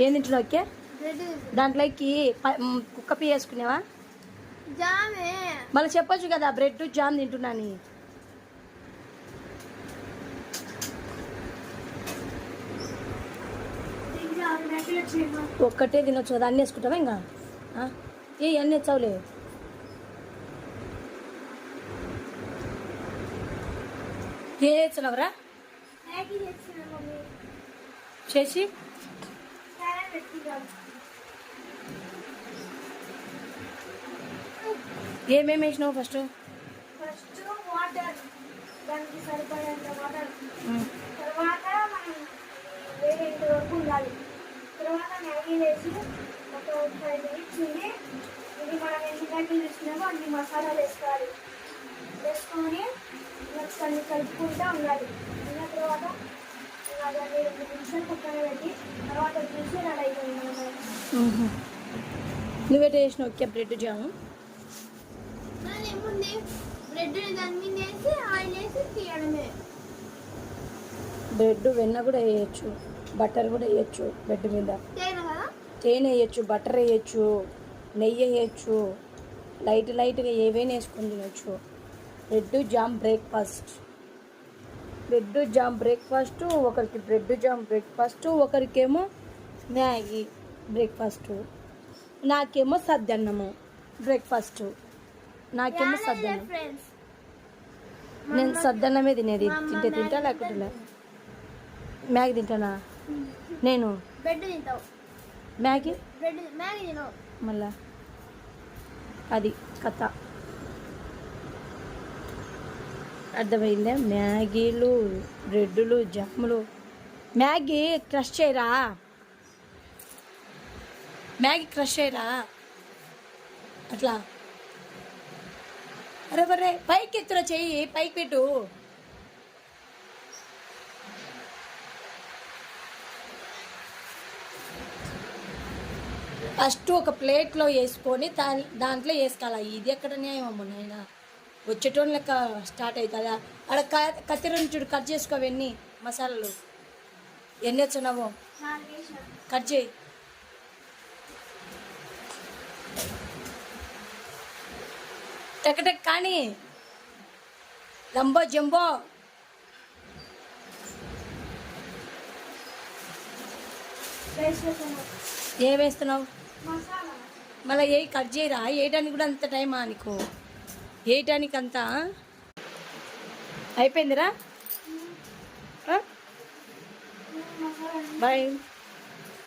ఏం తింటున్నావు ఓకే? దాంట్లోకి కుక్క పీ వేసుకునేవా? మళ్ళీ చెప్పొచ్చు కదా బ్రెడ్ జామ్ తింటున్నాని. ఒక్కటే తినొచ్చు కదా, అన్నీ వేసుకుంటావా ఇంకా? అన్నీ వచ్చావులే. ఏం వేస్తున్నావురా చేసి? ఏమేమి వేసినావు? ఫస్ట్ వాటర్, దానికి సరిపడేంత వాటర్, తర్వాత మనం వేరేంత వరకు ఉండాలి. తర్వాత మ్యాగీ వేసి ఒక 5 minutes ఉండి, ఇది మనం ఎన్ని మ్యాగీలు వేసినామో అన్ని మసాలాలు వేసుకోవాలి. వేసుకొని అన్ని కలుపుకుంటూ ఉండాలి. ఉన్న తర్వాత దాన్ని 2 నిమిషాలు పక్కన పెట్టి తర్వాత చూసి రెడీ అయిపోయింది మనం. నువ్వేట చేసినావు ఓకే బ్రెడ్ జాము? ఏముంది, బ్రెడ్ దాని మీద వేసి ఆయిల్ వేసి తీయడమే. బ్రెడ్ వెన్న కూడా వేయచ్చు, బటర్ కూడా వేయచ్చు. బ్రెడ్ మీద తేనె వేయచ్చు, బటర్ వేయచ్చు, నెయ్యి వేయచ్చు, లైట్గా ఏవైనా వేసుకొని తినచ్చు. Bread jam breakfast. Bread jam breakfast, ఒకరికి బ్రెడ్ జామ్ బ్రేక్ఫాస్ట్, ఒకరికేమో మ్యాగీ బ్రేక్ఫాస్ట్, నాకేమో సద్దన్నము బ్రేక్ఫాస్ట్. నాకేమో సద్దన్నం. నేను సద్దన్నమే తినేది. తింటా లేకుంటే మ్యాగీ తింటానా? నేను మ్యాగీ మళ్ళా అది కథ అర్థమైందా? మ్యాగీలు, బ్రెడ్లు, జాములు. మ్యాగీ క్రష్ చేయరా? మ్యాగీ క్రష్ చేయరా అట్లా? అరే బర్రే పైకి ఎత్తురా, చెయ్యి పైకి పెట్టు. ఫస్ట్ ఒక ప్లేట్లో వేసుకొని దాంట్లో వేసుకోవాలి. ఇది ఎక్కడ న్యాయం అమ్మ నాయన? వచ్చేటోని లెక్క స్టార్ట్ అవుతుందా? అక్కడ కత్తిర చూడు, కట్ చేసుకోవన్నీ మసాలాలు. ఎన్ని వచ్చినావో కట్ చేయి. టక్ కానీ లంబో జంబో. ఏం వేస్తున్నావు మళ్ళీ? ఏ కట్ చేయరా? వేయటానికి కూడా అంత టైమా నీకు? వేయటానికి అంతా అయిపోయిందిరా. బాయ్.